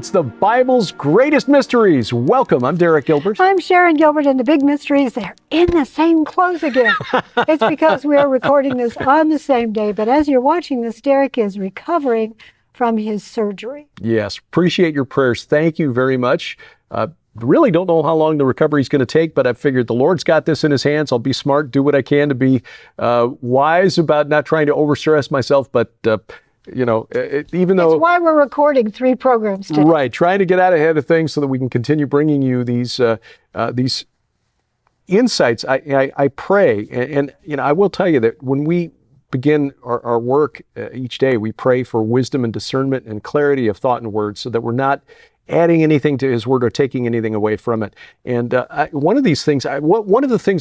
It's the Bible's greatest mysteries. Welcome. I'm Derek Gilbert. I'm Sharon Gilbert, and the big mystery is they're in the same clothes again. It's because we are recording this on the same day, but as you're watching this, Derek is recovering from his surgery. Yes, appreciate your prayers. Thank you very much. Really don't know how long the recovery is going to take, but I figured the Lord's got this in his hands. I'll be smart, do what I can to be wise about not trying to overstress myself, but even though... That's why we're recording 3 programs today. Right, trying to get out ahead of things so that we can continue bringing you these insights. I pray, and I will tell you that when we begin our work each day, we pray for wisdom and discernment and clarity of thought and words so that we're not adding anything to his word or taking anything away from it. And one of the things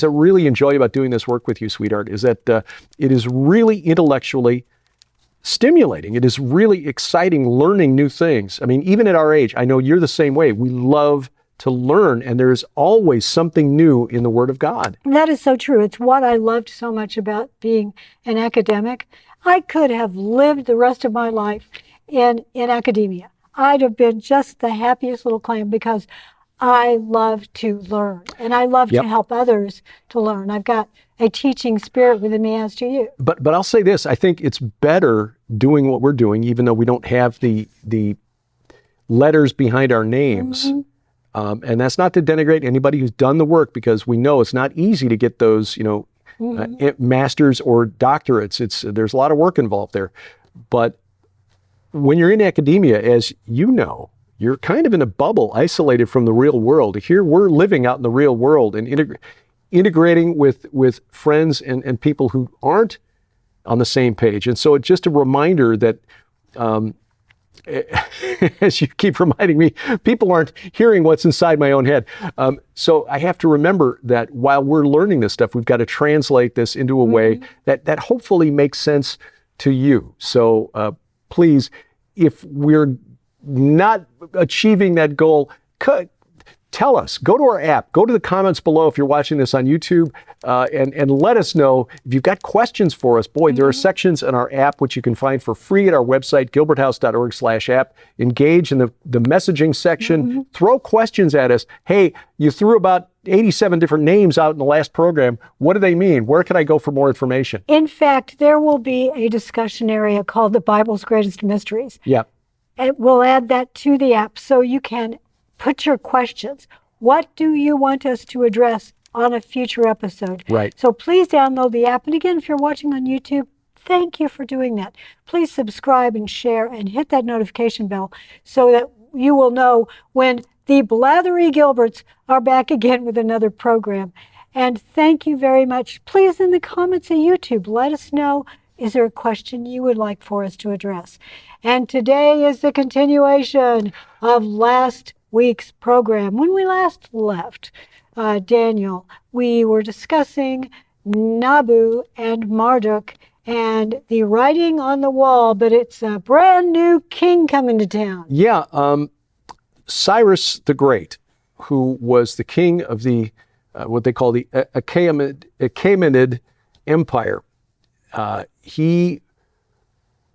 I really enjoy about doing this work with you, sweetheart, is that it is really intellectually stimulating. It is really exciting learning new things. I mean, even at our age, I know you're the same way. We love to learn, and there's always something new in the Word of God. That is so true. It's what I loved so much about being an academic. I could have lived the rest of my life in academia. I'd have been just the happiest little clam because I love to learn, and I love to help others to learn. I've got a teaching spirit within me, as do you. But I'll say this, I think it's better doing what we're doing, even though we don't have the letters behind our names. Mm-hmm. And that's not to denigrate anybody who's done the work, because we know it's not easy to get those, masters or doctorates. There's a lot of work involved there. But when you're in academia, as you know, you're kind of in a bubble, isolated from the real world. Here we're living out in the real world and integrating with friends and people who aren't on the same page. And so it's just a reminder that, as you keep reminding me, people aren't hearing what's inside my own head. So I have to remember that while we're learning this stuff, we've got to translate this into a way that hopefully makes sense to you. So please, if we're not achieving that goal, tell us. Go to our app. Go to the comments below if you're watching this on YouTube, and let us know if you've got questions for us. Boy, there are sections in our app which you can find for free at our website, gilberthouse.org/app. Engage in the messaging section. Throw questions at us. Hey, you threw about 87 different names out in the last program. What do they mean? Where can I go for more information? In fact, there will be a discussion area called the Bible's Greatest Mysteries. Yeah. And we'll add that to the app so you can put your questions. What do you want us to address on a future episode? Right. So please download the app. And again, if you're watching on YouTube, thank you for doing that. Please subscribe and share and hit that notification bell so that you will know when the Blathery Gilberts are back again with another program. And thank you very much. Please, in the comments of YouTube, let us know, is there a question you would like for us to address? And today is the continuation of last week's program. When we last left Daniel, we were discussing Nabu and Marduk and the writing on the wall, but it's a brand new king coming to town. Yeah, Cyrus the Great, who was the king of the what they call the Achaemenid Empire. He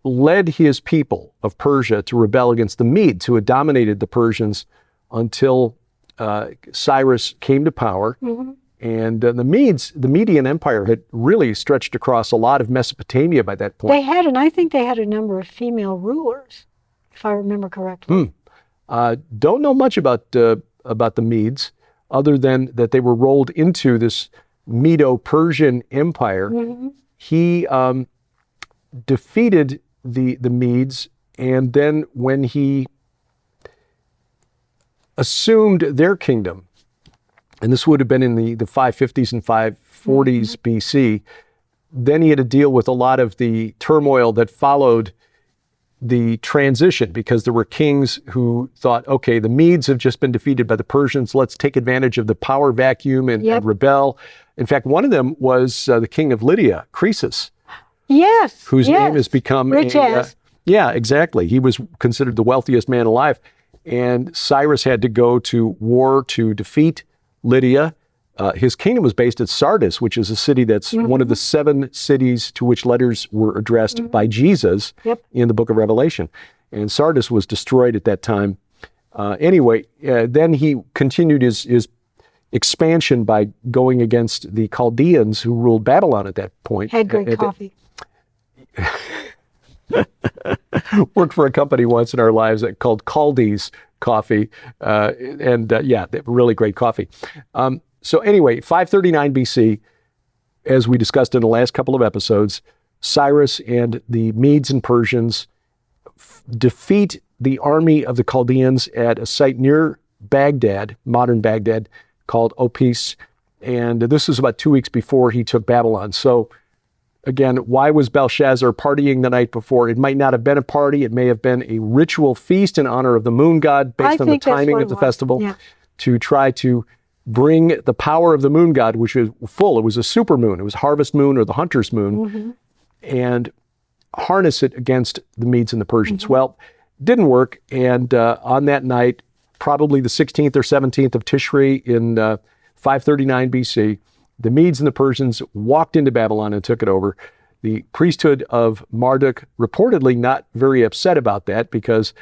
led his people of Persia to rebel against the Medes, who had dominated the Persians until Cyrus came to power. And the Median Empire had really stretched across a lot of Mesopotamia by that point. They had, and I think they had a number of female rulers, if I remember correctly. Don't know much about the Medes, other than that they were rolled into this Medo-Persian Empire. He defeated the Medes, and then when he assumed their kingdom, and this would have been in the 550s and 540s BC, then he had to deal with a lot of the turmoil that followed the transition, because there were kings who thought, okay, the Medes have just been defeated by the Persians, let's take advantage of the power vacuum and rebel. In fact, one of them was the king of Lydia, Croesus. Yes. Whose name has become yeah, exactly. He was considered the wealthiest man alive. And Cyrus had to go to war to defeat Lydia. His kingdom was based at Sardis, which is a city that's one of the 7 cities to which letters were addressed by Jesus in the book of Revelation. And Sardis was destroyed at that time Anyway, then he continued his expansion by going against the Chaldeans who ruled Babylon at that point. Had great coffee. Worked for a company once in our lives called Caldi's Coffee, yeah, really great coffee. So anyway, 539 BC, as we discussed in the last couple of episodes, Cyrus and the Medes and Persians defeat the army of the Chaldeans at a site near Baghdad, modern Baghdad, called Opis, and this was about 2 weeks before he took Babylon. So again, why was Belshazzar partying the night before? It might not have been a party. It may have been a ritual feast in honor of the moon god based on the timing of the festival, to try to bring the power of the moon god, which was full. It was a super moon. It was harvest moon or the hunter's moon, and harness it against the Medes and the Persians. Well, didn't work. And on that night, probably the 16th or 17th of Tishri in 539 BC, the Medes and the Persians walked into Babylon and took it over. The priesthood of Marduk reportedly not very upset about that, because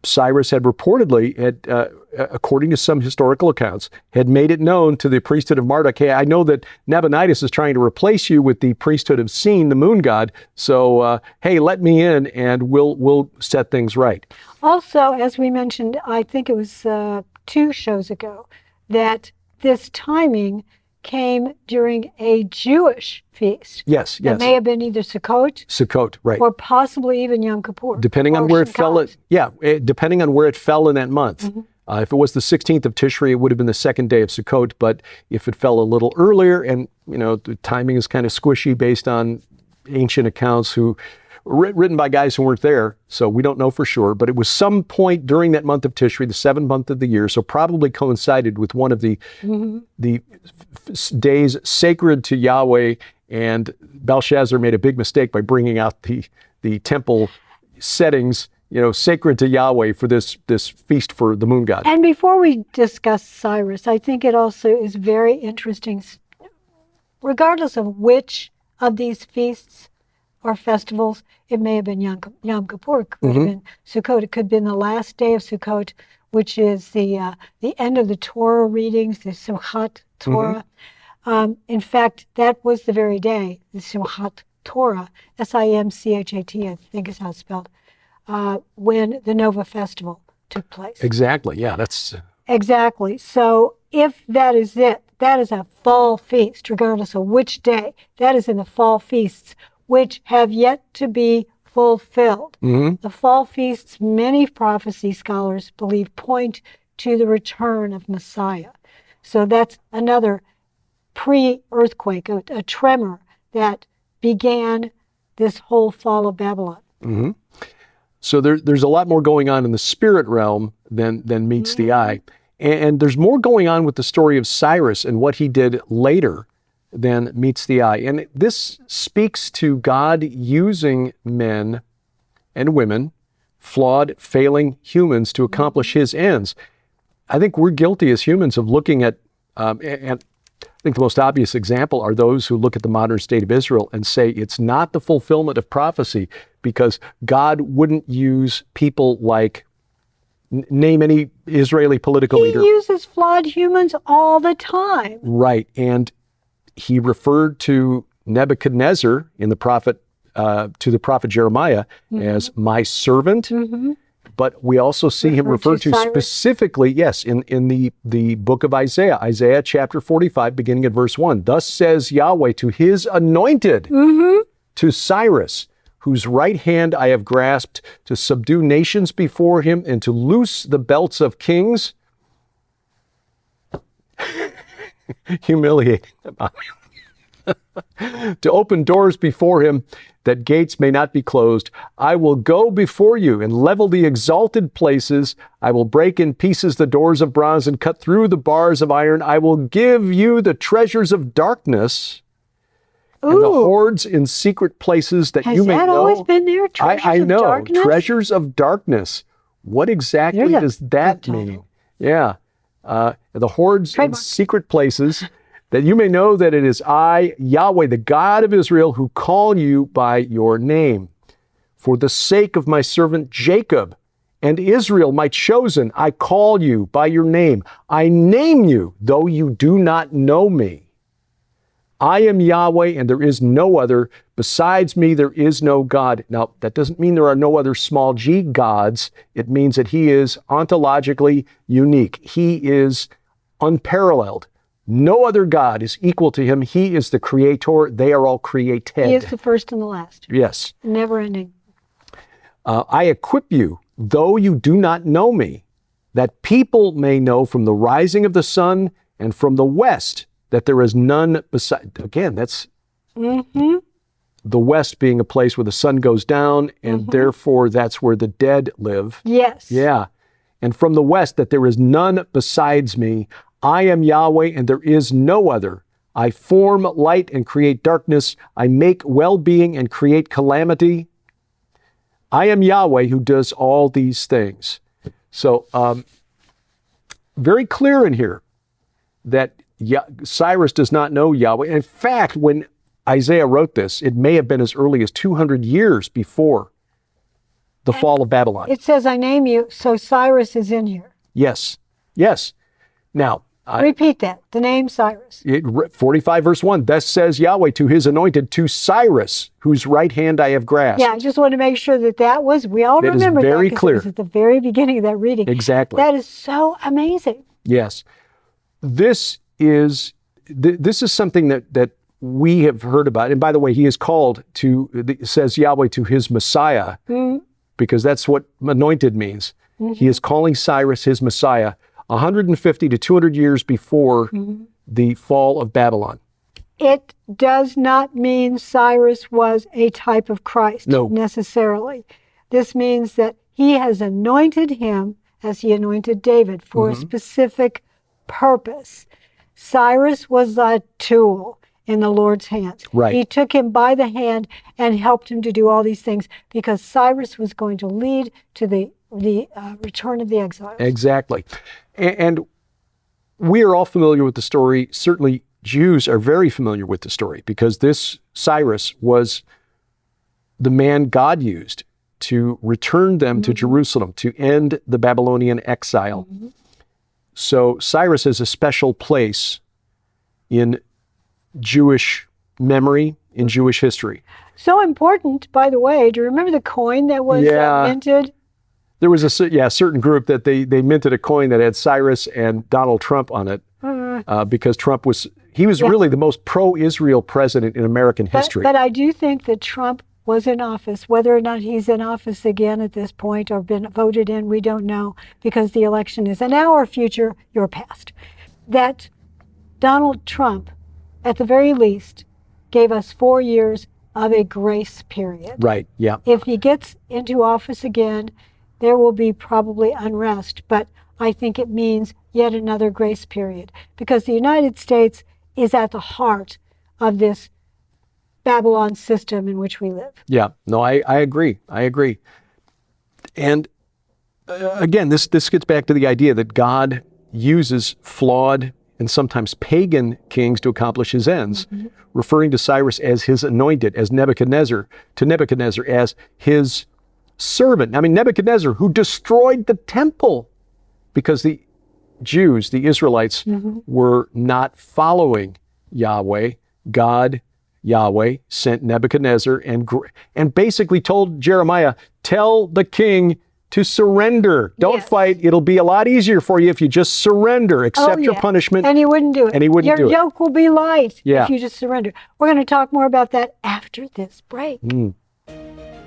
Cyrus had reportedly, according to some historical accounts, had made it known to the priesthood of Marduk, hey, I know that Nabonidus is trying to replace you with the priesthood of Sin, the moon god, so hey, let me in and we'll set things right. Also, as we mentioned, I think it was 2 shows ago, that this timing came during a Jewish feast. Yes. It may have been either Sukkot, right, or possibly even Yom Kippur, depending on where it fell. Depending on where it fell in that month. If it was the 16th of Tishri, it would have been the 2nd day of Sukkot. But if it fell a little earlier, and the timing is kind of squishy based on ancient accounts written by guys who weren't there, so we don't know for sure, but it was some point during that month of Tishri, the 7th month of the year, so probably coincided with one of the days sacred to Yahweh, and Belshazzar made a big mistake by bringing out the temple settings, sacred to Yahweh for this feast for the moon god. And before we discuss Cyrus, I think it also is very interesting, regardless of which of these feasts or festivals, it may have been Yom Kippur, it could have been Sukkot, it could have been the last day of Sukkot, which is the end of the Torah readings, the Simchat Torah. In fact, that was the very day, the Simchat Torah, S-I-M-C-H-A-T, I think is how it's spelled, when the Nova Festival took place. Exactly, yeah, that's... Exactly. So if that is it, that is a fall feast, regardless of which day. That is in the fall feasts, which have yet to be fulfilled. The fall feasts, many prophecy scholars believe, point to the return of Messiah. So that's another pre-earthquake, a tremor that began this whole fall of Babylon. So there's a lot more going on in the spirit realm than meets the eye. And there's more going on with the story of Cyrus and what he did later than meets the eye. And this speaks to God using men and women, flawed, failing humans, to accomplish his ends. I think we're guilty as humans of looking at, and I think the most obvious example are those who look at the modern state of Israel and say it's not the fulfillment of prophecy because God wouldn't use people like, name any Israeli political leader. He uses flawed humans all the time. Right, and he referred to Nebuchadnezzar in the prophet, to the prophet Jeremiah as my servant. But we also see him referred to specifically, yes, in the book of Isaiah, Isaiah chapter 45, beginning at verse 1. Thus says Yahweh to his anointed, to Cyrus, whose right hand I have grasped, to subdue nations before him and to loose the belts of kings. Humiliating them. To open doors before him, that gates may not be closed. I will go before you and level the exalted places. I will break in pieces the doors of bronze and cut through the bars of iron. I will give you the treasures of darkness and the hoards in secret places that you may know. Has that always been there? I know. Darkness? Treasures of darkness. What exactly does that mean? Yeah. The hoards in secret places, that you may know that it is I, Yahweh, the God of Israel, who call you by your name. For the sake of my servant Jacob And Israel, my chosen, I call you by your name. I name you, though you do not know me. I am Yahweh, and there is no other. Besides me, there is no God. Now, that doesn't mean there are no other small g gods. It means that he is ontologically unique. He is unparalleled. No other God is equal to him. He is the creator. They are all created. He is the first and the last. Yes. Never ending. I equip you, though you do not know me, that people may know from the rising of the sun and from the west that there is none beside. Again, that's the west being a place where the sun goes down, and therefore that's where the dead live. Yes. Yeah. And from the west that there is none besides me. I am Yahweh, and there is no other. I form light and create darkness. I make well-being and create calamity. I am Yahweh who does all these things. So, very clear in here that Cyrus does not know Yahweh. In fact, when Isaiah wrote this, it may have been as early as 200 years before the fall of Babylon. It says, I name you, so Cyrus is in here. Yes. Yes. Now, repeat that. The name Cyrus. 45 verse 1, thus says Yahweh to his anointed, to Cyrus, whose right hand I have grasped. Yeah, I just want to make sure that was, we all remember that. Very clear. It was at the very beginning of that reading. Exactly. That is so amazing. Yes. This is something that we have heard about. And by the way, he is called says Yahweh to his Messiah, because that's what anointed means. He is calling Cyrus his Messiah 150 to 200 years before the fall of Babylon. It does not mean Cyrus was a type of Christ necessarily. This means that he has anointed him as he anointed David for a specific purpose. Cyrus was a tool in the Lord's hands. Right. He took him by the hand and helped him to do all these things because Cyrus was going to lead to the return of the exiles. Exactly. And we are all familiar with the story. Certainly Jews are very familiar with the story because this Cyrus was the man God used to return them to Jerusalem, to end the Babylonian exile. So Cyrus has a special place in Jewish memory, in Jewish history. So important, by the way. Do you remember the coin that was minted? There was a certain group that they minted a coin that had Cyrus and Donald Trump on it because Trump was really the most pro-Israel president in American history. But I do think that Trump was in office. Whether or not he's in office again at this point or been voted in, we don't know because the election is in our future, your past. That Donald Trump, at the very least, gave us 4 years of a grace period. Right, yeah. If he gets into office again, there will be probably unrest, but I think it means yet another grace period because the United States is at the heart of this Babylon system in which we live. Yeah, no, I agree. I agree. And again, this gets back to the idea that God uses flawed and sometimes pagan kings to accomplish his ends, referring to Cyrus as his anointed, as Nebuchadnezzar as his servant. I mean, Nebuchadnezzar, who destroyed the temple because the Jews, the Israelites, were not following Yahweh. God, Yahweh, sent Nebuchadnezzar and basically told Jeremiah, tell the king to surrender. Don't fight. It'll be a lot easier for you if you just surrender, accept your punishment. And he wouldn't do it. Your yoke will be light if you just surrender. We're going to talk more about that after this break.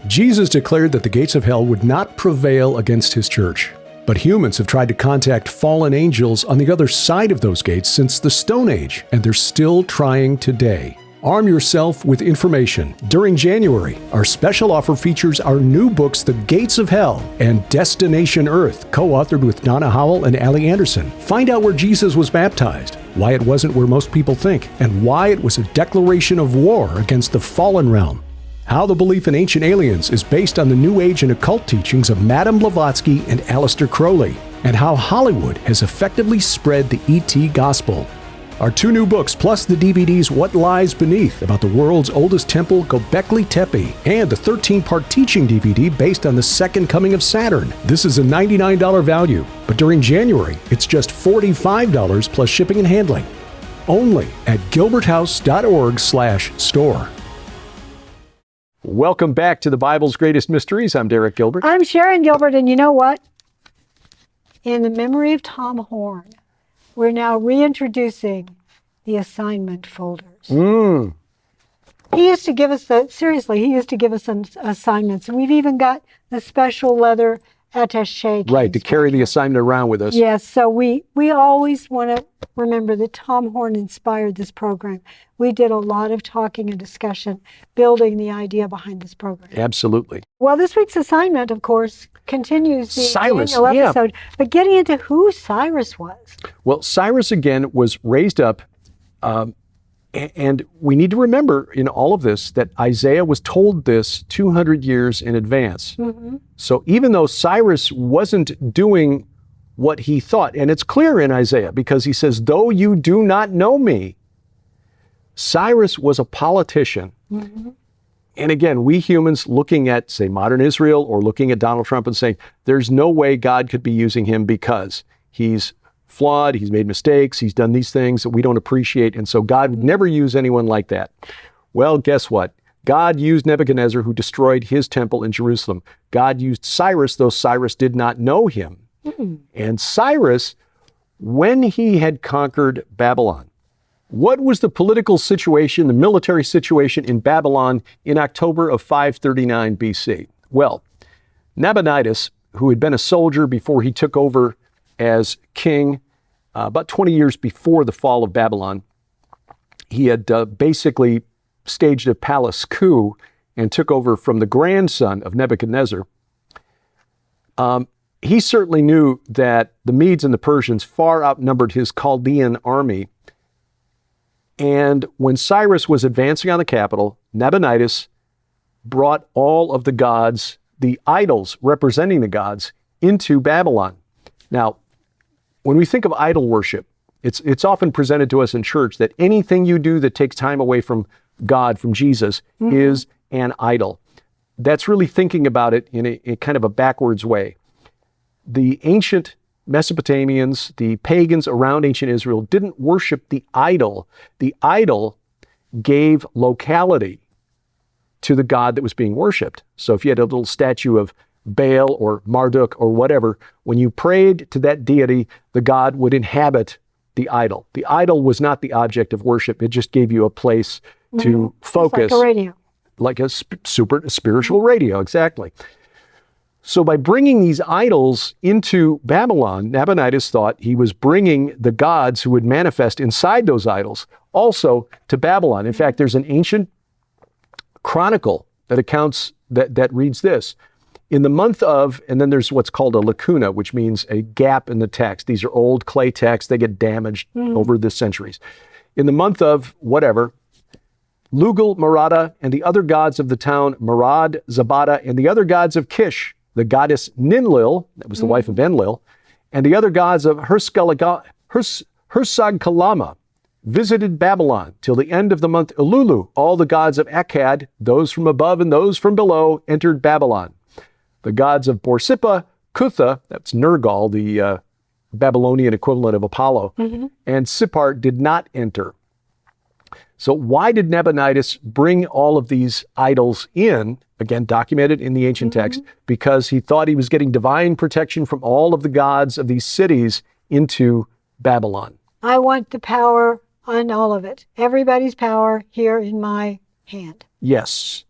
Jesus declared that the gates of hell would not prevail against his church. But humans have tried to contact fallen angels on the other side of those gates since the Stone Age, and they're still trying today. Arm yourself with information. During January, our special offer features our new books, The Gates of Hell and Destination Earth, co-authored with Donna Howell and Allie Anderson. Find out where Jesus was baptized, why it wasn't where most people think, and why it was a declaration of war against the fallen realm. How the belief in ancient aliens is based on the New Age and occult teachings of Madame Blavatsky and Aleister Crowley, and how Hollywood has effectively spread the ET gospel. Our 2 new books, plus the DVDs What Lies Beneath, about the world's oldest temple, Göbekli Tepe, and the 13-part teaching DVD based on the second coming of Saturn. This is a $99 value, but during January, it's just $45 plus shipping and handling. Only at gilberthouse.org/store. Welcome back to the Bible's Greatest Mysteries. I'm Derek Gilbert. I'm Sharon Gilbert, and you know what? In the memory of Tom Horn, we're now reintroducing the assignment folders. He used to give us he used to give us some assignments. And we've even got the special leather attaché case. Right, to carry the assignment around with us. Yes, so we always want to remember that Tom Horn inspired this program. We did a lot of talking and discussion, building the idea behind this program. Absolutely. Well, this week's assignment, of course, continues the Cyrus, annual episode, but getting into who Cyrus was. Well, Cyrus, again, was raised up, and we need to remember in all of this that Isaiah was told this 200 years in advance. So even though Cyrus wasn't doing what he thought, and it's clear in Isaiah because he says, though you do not know me, Cyrus was a politician. And again, we humans looking at, say, modern Israel or looking at Donald Trump and saying, there's no way God could be using him because he's flawed, he's made mistakes, he's done these things that we don't appreciate, and so God would never use anyone like that. Well, guess what? God used Nebuchadnezzar, who destroyed his temple in Jerusalem. God used Cyrus, though Cyrus did not know him. And Cyrus, when he had conquered Babylon, what was the political situation, the military situation in Babylon in October of 539 BC? Well, Nabonidus, who had been a soldier before he took over as king, about 20 years before the fall of Babylon, he had basically staged a palace coup and took over from the grandson of Nebuchadnezzar. He certainly knew that the Medes and the Persians far outnumbered his Chaldean army. And when Cyrus was advancing on the capital, Nabonidus brought all of the gods, the idols representing the gods, into Babylon. Now, when we think of idol worship, it's often presented to us in church that anything you do that takes time away from God, from Jesus, is an idol. That's really thinking about it in a kind of a backwards way. The ancient Mesopotamians, the pagans around ancient Israel, didn't worship the idol. The idol gave locality to the god that was being worshipped. So if you had a little statue of Baal or Marduk or whatever, when you prayed to that deity, the god would inhabit the idol. The idol was not the object of worship. It just gave you a place to focus. It's like a radio. Like a super spiritual radio, exactly. So by bringing these idols into Babylon, Nabonidus thought he was bringing the gods who would manifest inside those idols also to Babylon. In fact, there's an ancient chronicle that accounts, that reads this. In the month of, and then there's what's called a lacuna, which means a gap in the text. These are old clay texts. They get damaged over the centuries. In the month of whatever, Lugal, Marada, and the other gods of the town, Marad, Zabada, and the other gods of Kish, the goddess Ninlil, that was the wife of Enlil, and the other gods of Hursagkalama visited Babylon till the end of the month Elulu. All the gods of Akkad, those from above and those from below, entered Babylon. The gods of Borsippa, Kutha, that's Nergal, the Babylonian equivalent of Apollo, and Sippar did not enter. So why did Nabonidus bring all of these idols in, again, documented in the ancient text? Because he thought he was getting divine protection from all of the gods of these cities into Babylon. I want the power on all of it. Everybody's power here in my hand. Yes.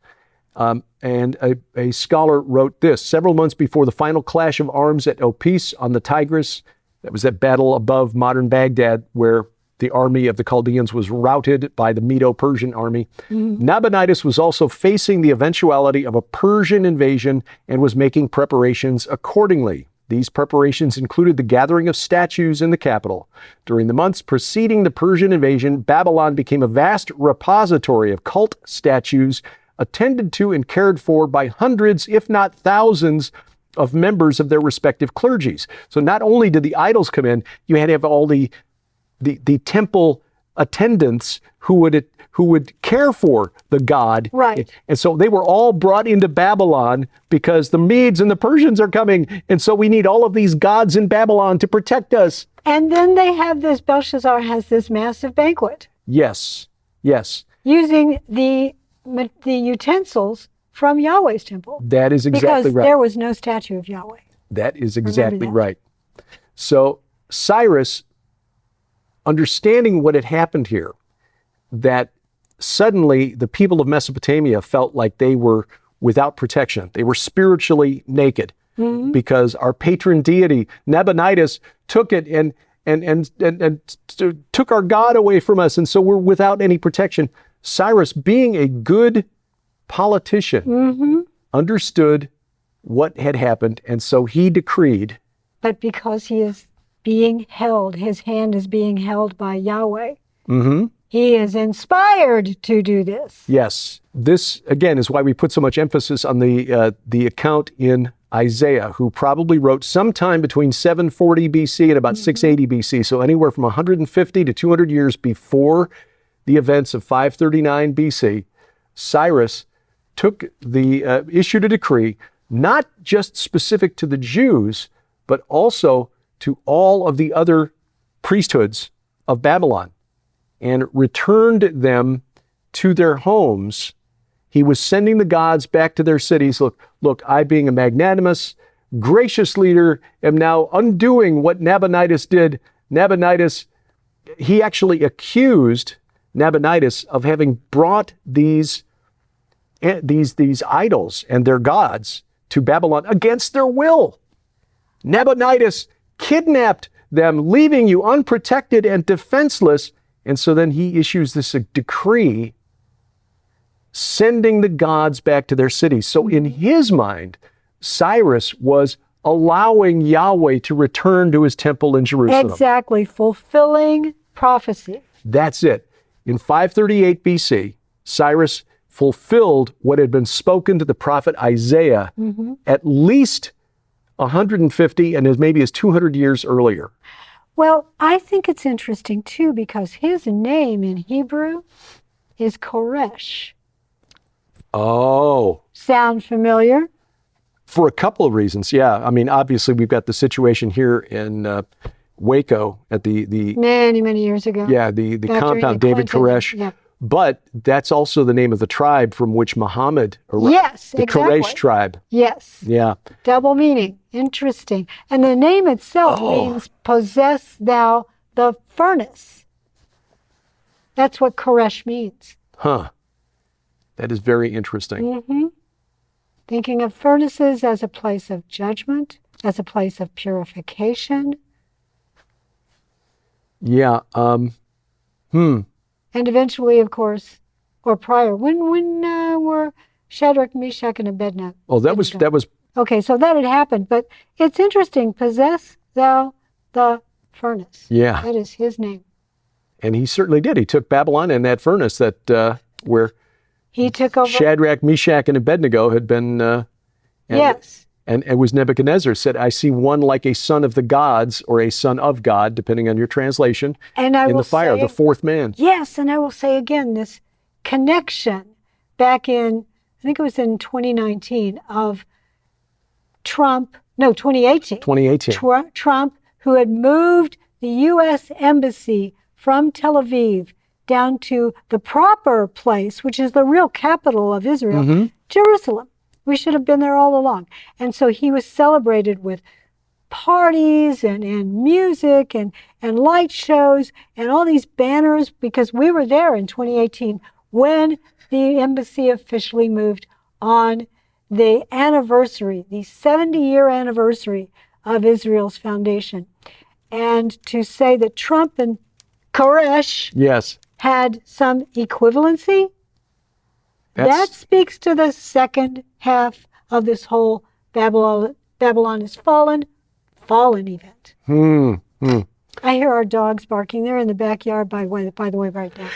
And a scholar wrote this: several months before the final clash of arms at Opis on the Tigris, that was that battle above modern Baghdad where the army of the Chaldeans was routed by the Medo-Persian army. Nabonidus was also facing the eventuality of a Persian invasion and was making preparations accordingly. These preparations included the gathering of statues in the capital. During the months preceding the Persian invasion, Babylon became a vast repository of cult statues attended to and cared for by hundreds, if not thousands, of members of their respective clergies. So not only did the idols come in, you had to have all the temple attendants who would care for the god. Right. And so they were all brought into Babylon because the Medes and the Persians are coming. And so we need all of these gods in Babylon to protect us. And then they have this, Belshazzar has this massive banquet Yes. Yes. using the utensils from Yahweh's temple. That is exactly because right. there was no statue of Yahweh. That is exactly that. right. So Cyrus, understanding what had happened here, that suddenly the people of Mesopotamia felt like they were without protection. They were spiritually naked because our patron deity, Nabonidus, took it and took our God away from us. And so we're without any protection. Cyrus, being a good politician, understood what had happened. And so he decreed. But because he is being held, his hand is being held by Yahweh. He is inspired to do this. Yes. This, again, is why we put so much emphasis on the account in Isaiah, who probably wrote sometime between 740 BC and about 680 BC, so anywhere from 150 to 200 years before the events of 539 BC. Cyrus issued a decree, not just specific to the Jews, but also to all of the other priesthoods of Babylon, and returned them to their homes. He was sending the gods back to their cities. Look, I, being a magnanimous, gracious leader, am now undoing what Nabonidus did. Nabonidus, he actually accused Nabonidus of having brought these idols and their gods to Babylon against their will. Nabonidus kidnapped them, leaving you unprotected and defenseless. And so then he issues this decree sending the gods back to their cities. So in his mind, Cyrus was allowing Yahweh to return to his temple in Jerusalem. Exactly, fulfilling prophecy. That's it. In 538 BC, Cyrus fulfilled what had been spoken to the prophet Isaiah at least 150 and as maybe as 200 years earlier. Well, I think it's interesting too because his name in Hebrew is Koresh. Oh. Sound familiar? For a couple of reasons, yeah. I mean, obviously we've got the situation here in Waco at the many years ago. Yeah, the compound David Koresh. Yep. But that's also the name of the tribe from which Muhammad arrived. Yes, the exactly. Koresh tribe. Yes. Yeah. Double meaning. Interesting. And the name itself means possess thou the furnace. That's what Koresh means. Huh. That is very interesting. Thinking of furnaces as a place of judgment, as a place of purification. Yeah. And eventually, of course, or prior, when were Shadrach, Meshach, and Abednego? Oh, that was. Okay, so that had happened, but it's interesting. Possess thou the furnace. Yeah. That is his name. And he certainly did. He took Babylon and that furnace that where he took over. Shadrach, Meshach, and Abednego had been. Yes. And it was Nebuchadnezzar said, I see one like a son of the gods or a son of God, depending on your translation, and I in will the fire, say, the fourth man. Yes, and I will say again, this connection back in, I think it was in 2019, of 2018. 2018. Trump, who had moved the U.S. Embassy from Tel Aviv down to the proper place, which is the real capital of Israel, Jerusalem. We should have been there all along. And so he was celebrated with parties and music and light shows and all these banners because we were there in 2018 when the embassy officially moved on the anniversary, the 70-year anniversary of Israel's foundation. And to say that Trump and Koresh had some equivalency, that speaks to the second half of this whole Babylon is fallen event. I hear our dogs barking. They're in the backyard, by the way, right now.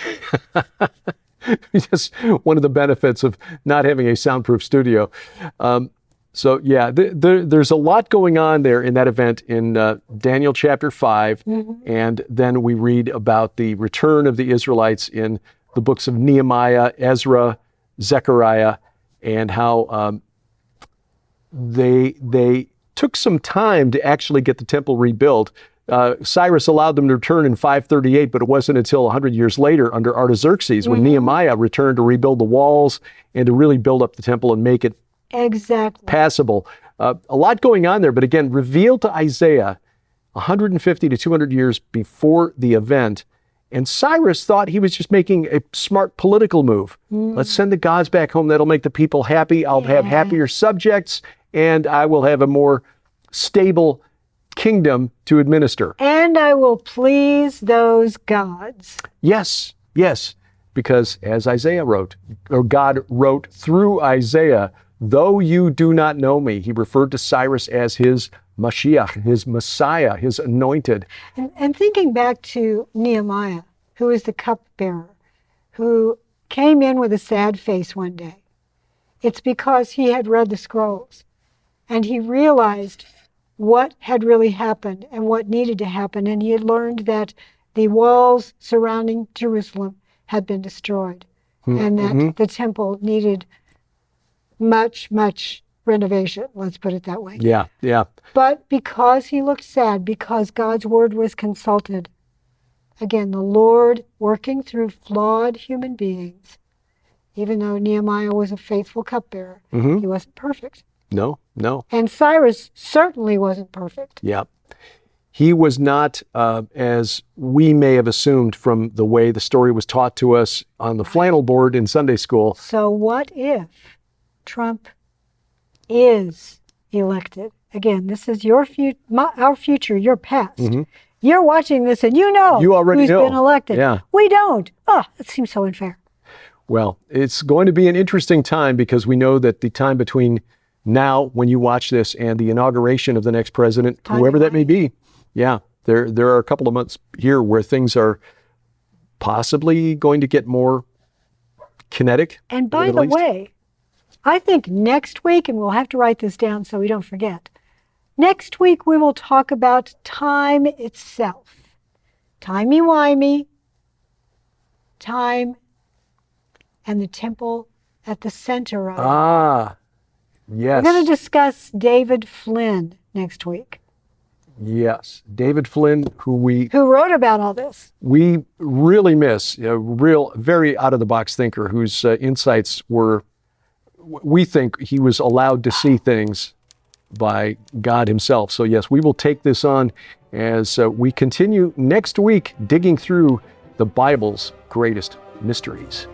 Just one of the benefits of not having a soundproof studio. So yeah, there's a lot going on there in that event in Daniel chapter 5. And then we read about the return of the Israelites in the books of Nehemiah, Ezra, Zechariah, and how they took some time to actually get the temple rebuilt. Cyrus allowed them to return in 538, but it wasn't until 100 years later under Artaxerxes when Nehemiah returned to rebuild the walls and to really build up the temple and make it passable. A lot going on there, but again, revealed to Isaiah 150 to 200 years before the event. And Cyrus thought he was just making a smart political move. Let's send the gods back home. That'll make the people happy. I'll have happier subjects, and I will have a more stable kingdom to administer. And I will please those gods. Yes, yes, because as Isaiah wrote, or God wrote through Isaiah, though you do not know me, he referred to Cyrus as his Mashiach, his Messiah, his anointed. And thinking back to Nehemiah, who was the cupbearer, who came in with a sad face one day. It's because he had read the scrolls and he realized what had really happened and what needed to happen. And he had learned that the walls surrounding Jerusalem had been destroyed and that the temple needed much, much renovation, let's put it that way. Yeah, yeah. But because he looked sad, because God's word was consulted, again, the Lord working through flawed human beings, even though Nehemiah was a faithful cupbearer, he wasn't perfect. No, no. And Cyrus certainly wasn't perfect. Yeah. He was not, as we may have assumed from the way the story was taught to us on the flannel board in Sunday school. So what if Trump is elected? Again, this is your our future, your past. You're watching this and you know who's been elected. Yeah. We don't. Oh, that seems so unfair. Well, it's going to be an interesting time because we know that the time between now, when you watch this, and the inauguration of the next president, whoever that may be, yeah, there are a couple of months here where things are possibly going to get more kinetic. And by the way, I think next week, and we'll have to write this down so we don't forget, next week we will talk about time itself. Timey-wimey, time, and the temple at the center of it. Ah, yes. We're going to discuss David Flynn next week. Yes, David Flynn, who wrote about all this. We really miss, a real, very out-of-the-box thinker whose insights were, we think he was allowed to see things by God himself. So yes, we will take this on as we continue next week digging through the Bible's greatest mysteries.